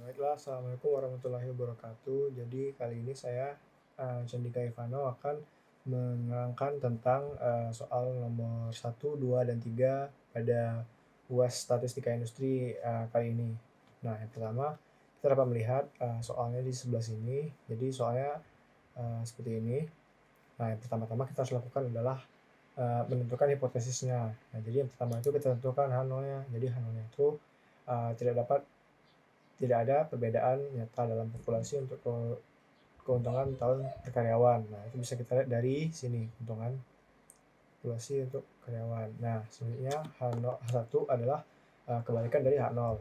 Baiklah, Assalamualaikum warahmatullahi wabarakatuh. Jadi kali ini saya, Candika Ivano akan menerangkan tentang, soal nomor 1, 2, dan 3 pada UAS Statistika Industri, kali ini. Nah, yang pertama kita dapat melihat, soalnya di sebelah sini. Jadi soalnya, seperti ini. Nah, yang pertama-tama kita harus lakukan adalah, menentukan hipotesisnya. Nah, jadi yang pertama itu kita tentukan H0-nya. Jadi H0-nya itu, tidak ada perbedaan nyata dalam populasi untuk keuntungan tahun berkaryawan. Nah, itu bisa kita lihat dari sini, keuntungan populasi untuk karyawan. Nah, selanjutnya H1 adalah kebalikan dari H0.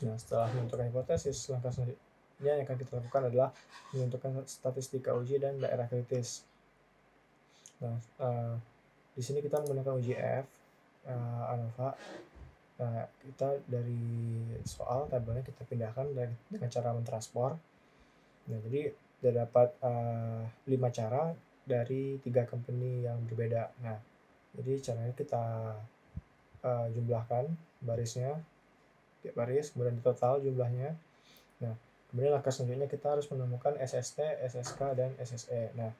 Nah, setelah menentukan hipotesis, langkah selanjutnya yang akan kita lakukan adalah menentukan statistika uji dan daerah kritis. Nah, di sini kita menggunakan uji F, ANOVA. Nah, kita dari soal tabelnya kita pindahkan dengan cara mentransport. Nah, jadi terdapat 5 cara dari 3 company yang berbeda. Nah, jadi caranya kita jumlahkan barisnya, tiap baris, kemudian total jumlahnya. Nah, kemudian langkah selanjutnya kita harus menemukan SST, SSK, dan SSE. Nah,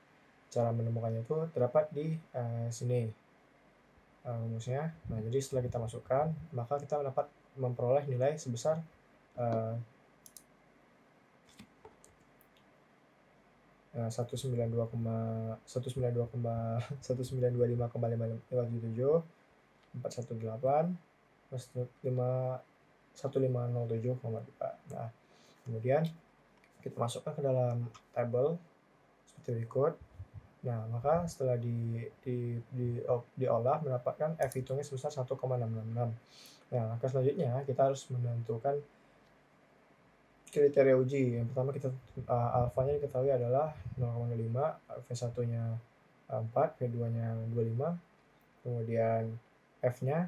cara menemukannya itu terdapat di sini rumusnya. Nah, jadi setelah kita masukkan, maka kita dapat memperoleh nilai sebesar 192,192,192,5,577 plus 1507,2. Nah, kemudian kita masukkan ke dalam tabel seperti berikut. Nah, maka setelah diolah mendapatkan F hitungnya sebesar 1,666. Nah, langkah selanjutnya kita harus menentukan kriteria uji. Yang pertama kita alfanya diketahui adalah 0,05, V1-nya 4, V2-nya 25, kemudian F-nya,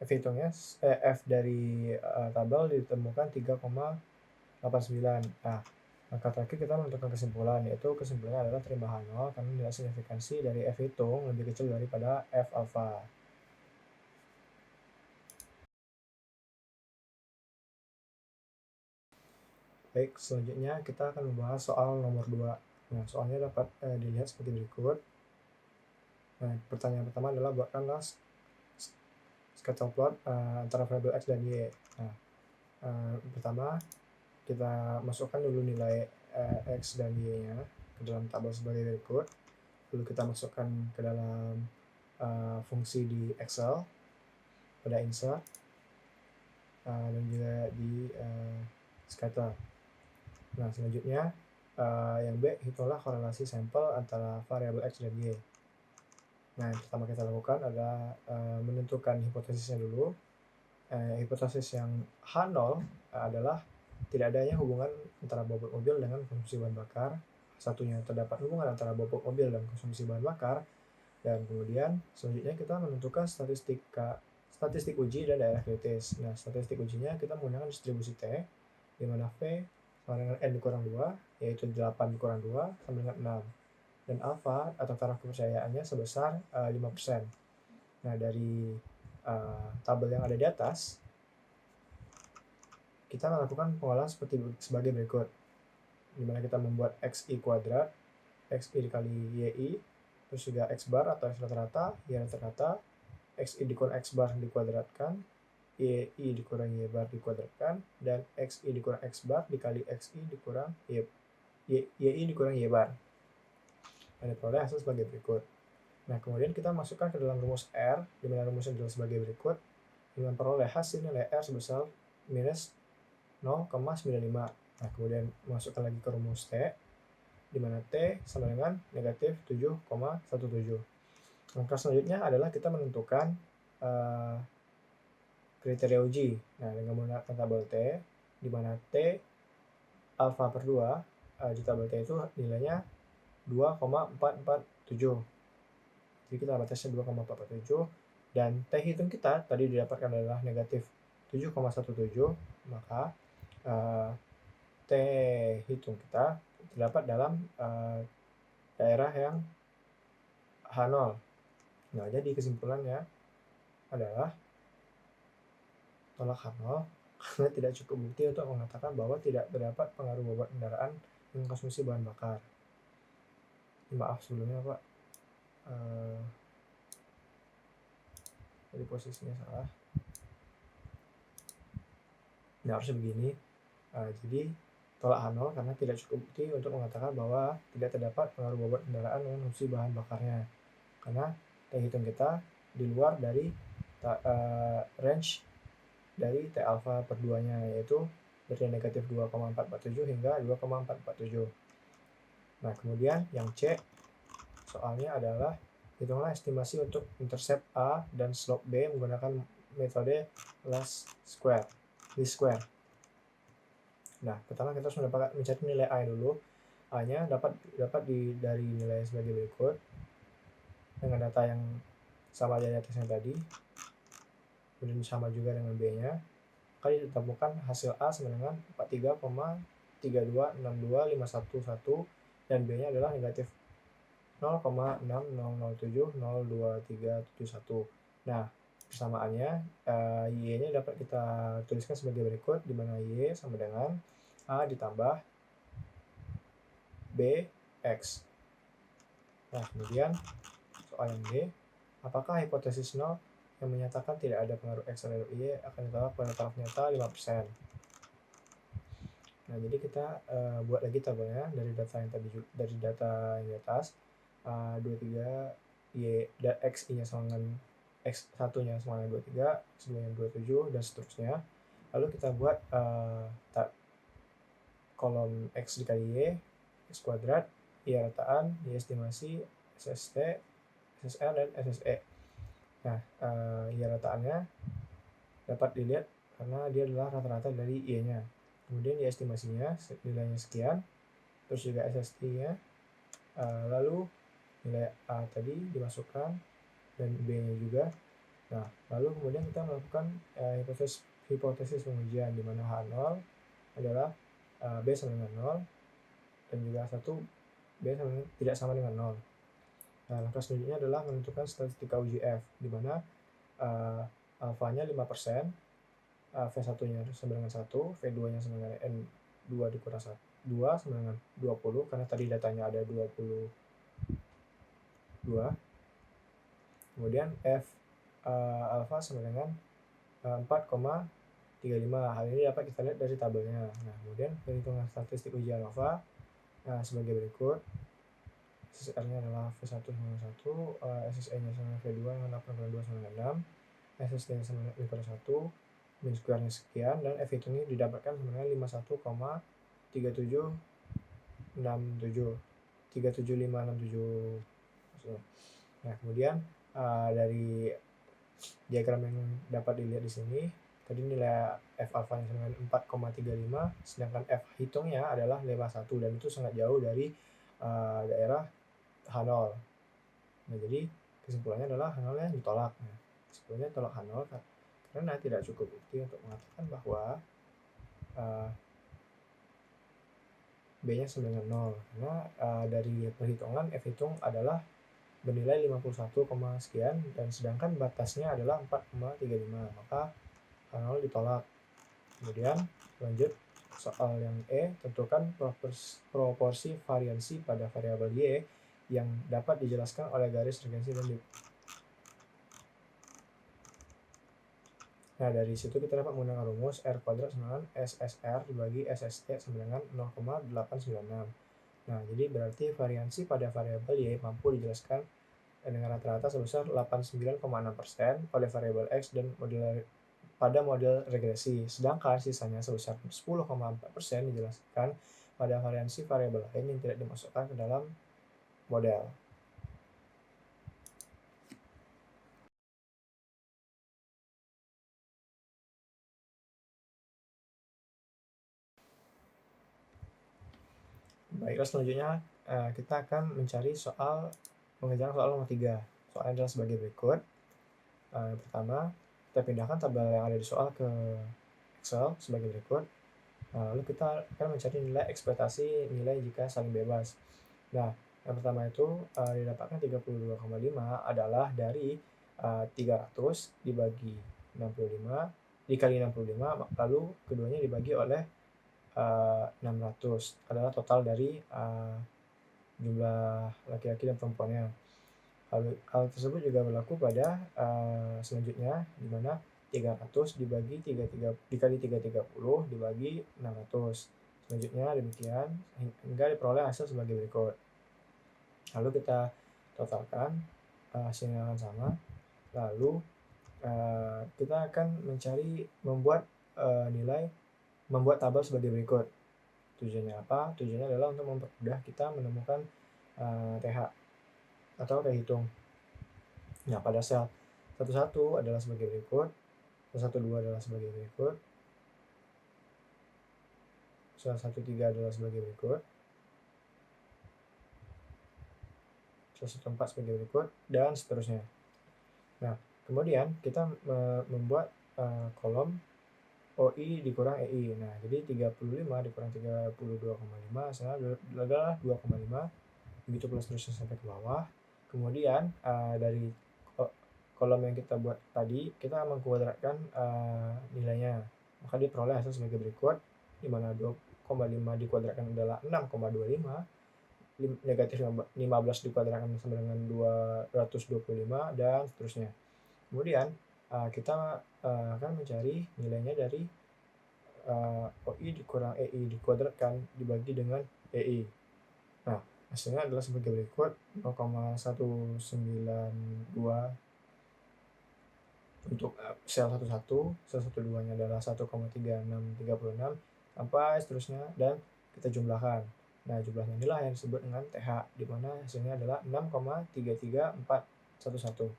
F hitungnya, F dari tabel ditemukan 3,89. Nah, langkah terakhir kita menentukan kesimpulan, yaitu kesimpulannya adalah terima H0 karena nilai signifikansi dari F hitung lebih kecil daripada F alfa. Baik, selanjutnya kita akan membahas soal nomor 2. Nah, soalnya dapat dilihat seperti berikut. Nah, pertanyaan pertama adalah buatkanlah scatter plot antara variabel X dan Y. Nah, pertama kita masukkan dulu nilai X dan Y-nya ke dalam tabel sebagai berikut. Lalu kita masukkan ke dalam fungsi di Excel pada insert dan juga di scatter. Nah, selanjutnya yang B, hitunglah korelasi sampel antara variabel X dan Y. Nah, yang pertama kita lakukan adalah menentukan hipotesisnya dulu. Hipotesis yang H0 adalah tidak adanya hubungan antara bobot mobil dengan konsumsi bahan bakar. Satunya terdapat hubungan antara bobot mobil dan konsumsi bahan bakar. Dan kemudian selanjutnya kita menentukan statistik uji dan daerah kritis. Nah, statistik ujinya kita menggunakan distribusi T, di mana V sama dengan N dikurang 2, yaitu 8 dikurang 2 sama dengan 6. Dan alfa atau taraf kepercayaannya sebesar 5%. Nah, dari tabel yang ada di atas, kita melakukan pengolahan sebagai berikut, di mana kita membuat XI kuadrat, XI dikali YI, terus juga X bar atau X rata-rata, Y rata-rata, XI dikurang X bar dikuadratkan, YI dikurang Y bar dikuadratkan, dan XI dikurang X bar dikali XI dikurang YI dikurang Y bar. Dan diperoleh hasil sebagai berikut. Nah, kemudian kita masukkan ke dalam rumus R, di mana rumusnya adalah sebagai berikut, dengan memperoleh hasil nilai R sebesar minus 0,95. Nah, kemudian masukkan lagi ke rumus T, di mana T sama dengan negatif 7,17. Langkah selanjutnya adalah kita menentukan kriteria uji. Nah, dengan menggunakan tabel T, di mana T alfa per 2 di tabel T itu nilainya 2,447. Jadi kita batasnya 2,447, dan T hitung kita tadi didapatkan adalah negatif 7,17, maka T hitung kita terdapat dalam daerah yang H0. Nah, jadi kesimpulannya adalah tolak H0 karena tidak cukup bukti untuk mengatakan bahwa tidak terdapat pengaruh bobot kendaraan yang konsumsi bahan bakar. Maaf sebelumnya Pak, jadi posisinya salah. Nah, harusnya begini. Jadi tolak H0 karena tidak cukup bukti untuk mengatakan bahwa tidak terdapat pengaruh bobot kendaraan dengan konsumsi bahan bakarnya, karena hitung kita di luar dari range dari T alpha per 2-nya, yaitu dari negatif 2,447 hingga 2,447. Nah, kemudian yang C soalnya adalah hitunglah estimasi untuk intercept A dan slope B menggunakan metode least square. Nah, pertama kita harus mencari nilai A dulu. A-nya dapat dari nilai sebagai berikut dengan data yang sama dari atas yang tadi, kemudian sama juga dengan B-nya. Kali ditemukan hasil A sama dengan 43,326251 dan B-nya adalah negatif 0,60070231. Nah, persamaannya Y-nya dapat kita tuliskan sebagai berikut, di mana Y sama dengan A ditambah BX. Nah, kemudian soal yang D, apakah hipotesis 0 yang menyatakan tidak ada pengaruh X terhadap Y akan ditolak pada taraf nyata 5%. Nah, jadi kita buat lagi tabelnya dari data yang tadi, dari data yang di atas. 23 Y dan X nya sama dengan X1 nya sama dengan 23, X2 nya 27 dan seterusnya. Lalu kita buat kolom X dikali Y, X kuadrat, Y rataan, Y estimasi, SST, SSR, dan SSE. Nah, Y rataannya dapat dilihat karena dia adalah rata-rata dari Y-nya. Kemudian Y estimasinya nilainya sekian, terus juga SST-nya, lalu nilai A tadi dimasukkan dan B-nya juga. Nah, lalu kemudian kita melakukan hipotesis pengujian, di mana H0 adalah B sama dengan 0 dan juga 1 B tidak sama dengan 0. Nah, langkah selanjutnya adalah menentukan statistika uji F, di mana alfanya 5%, V1-nya sama dengan 1, V2-nya sama dengan N2 dikurang 2 sama dengan 20, karena tadi datanya ada 22. Kemudian F alfa sama dengan 4,35. Hal ini dapat kita lihat dari tabelnya. Nah, kemudian perhitungan statistik ujian alfa sebagai berikut. SSR-nya adalah V1 sama dengan 1, SSE-nya sama dengan V2 dengan 8,2 sama dengan 6, SST-nya sama dengan 1, min square-nya sekian, dan F itu ini didapatkan sama dengan 37567. Nah, kemudian dari diagram yang dapat dilihat di sini, tadi nilai F alpha yang sama dengan 4,35, sedangkan F hitungnya adalah 51, dan itu sangat jauh dari daerah H0. Nah, jadi kesimpulannya adalah H0-nya ditolak. Nah, kesimpulannya tolak H0 karena tidak cukup bukti untuk mengatakan bahwa B-nya sama dengan 0. Karena dari perhitungan F hitung adalah bernilai 51, sekian, dan sedangkan batasnya adalah 4,35, maka H0 ditolak. Kemudian lanjut soal yang E, tentukan proporsi variansi pada variabel Y yang dapat dijelaskan oleh garis regensi dan dip. Nah, dari situ kita dapat menggunakan rumus R kuadrat sama dengan SSR dibagi SST sama dengan 0,896. Nah, jadi berarti variansi pada variabel Y mampu dijelaskan dengan rata-rata sebesar 89,6% oleh variabel X dan pada model regresi, sedangkan sisanya sebesar 10,4% dijelaskan pada variansi variabel lain yang tidak dimasukkan ke dalam model. Baiklah, selanjutnya kita akan mencari mengerjakan soal nomor 3. Soalnya adalah sebagai berikut. Yang pertama, kita pindahkan tabel yang ada di soal ke Excel sebagai berikut. Lalu kita akan mencari nilai ekspektasi nilai jika saling bebas. Nah, yang pertama itu didapatkan 32,5 adalah dari 300 dibagi 65 dikali 65, lalu keduanya dibagi oleh 600 adalah total dari jumlah laki-laki dan perempuannya. Hal tersebut juga berlaku pada selanjutnya, di mana 300 dikali 330 dibagi 600. Selanjutnya demikian hingga diperoleh hasil sebagai berikut. Lalu kita totalkan, hasilnya akan sama. Lalu kita akan membuat tabel sebagai berikut. Tujuannya apa? Tujuannya adalah untuk mempermudah kita menemukan TH atau terhitung. Nah, pada sel 11 adalah sebagai berikut, sel 12 adalah sebagai berikut, sel 13 adalah sebagai berikut, sel 14 sebagai berikut, dan seterusnya. Nah, kemudian kita membuat kolom OI dikurang EI. Nah, jadi 35 dikurang 32,5 hasilnya adalah 2,5. Begitu pula seterusnya sampai ke bawah. Kemudian dari kolom yang kita buat tadi, kita mengkuadratkan nilainya. Maka diperoleh hasil sebagai berikut, di mana 2,5 dikuadratkan adalah 6,25, negatif 15 dikuadratkan sama dengan 225, dan seterusnya. Kemudian kita akan mencari nilainya dari OI dikurang EI dikuadratkan dibagi dengan EI. Nah, hasilnya adalah sebagai berikut, 0,192 untuk sel 11, sel 12-nya adalah 1,3636 sampai seterusnya, dan kita jumlahkan. Nah, jumlahnya inilah yang disebut dengan TH, di mana hasilnya adalah 6,33411.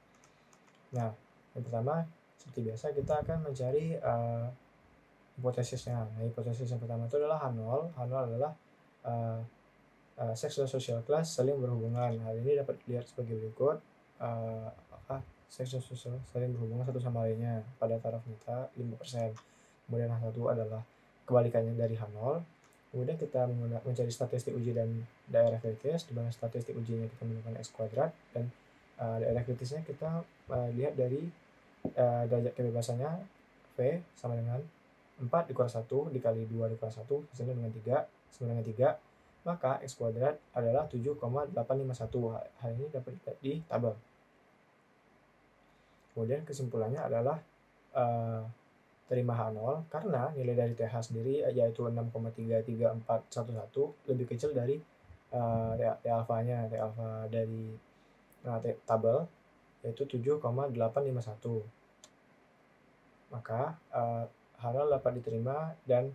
Nah, yang pertama seperti biasa kita akan mencari hipotesisnya. Nah, hipotesis yang pertama itu adalah H0. H0 adalah seks dan social class saling berhubungan. Hal ini dapat dilihat sebagai berikut. Apakah seks dan social saling berhubungan satu sama lainnya pada taraf nyata 5%. Kemudian H1 adalah kebalikannya dari H0. Kemudian kita mencari statistik uji dan daerah kritis, di mana statistik ujinya kita menggunakan X kuadrat, dan daerah kritisnya kita lihat dari derajat kebebasannya V sama dengan 4 dikurang 1 dikali 2 dikurang 1 hasilnya dengan 3 sama dengan 3, maka X kuadrat adalah 7,851. Hal ini dapat dilihat di tabel. Kemudian kesimpulannya adalah terima H0 karena nilai dari TH sendiri yaitu 6,33411 lebih kecil dari T alfanya, T alfa dari tabel yaitu 7,851. Maka H0 dapat diterima dan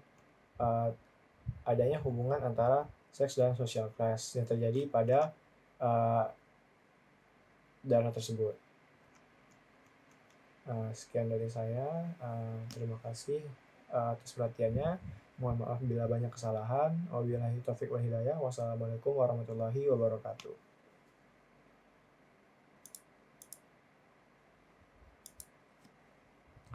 adanya hubungan antara seks dan social class yang terjadi pada data tersebut. Sekian dari saya. Terima kasih atas perhatiannya. Mohon maaf bila banyak kesalahan. Wabillahi taufiq wal hidayah. Wassalamualaikum warahmatullahi wabarakatuh.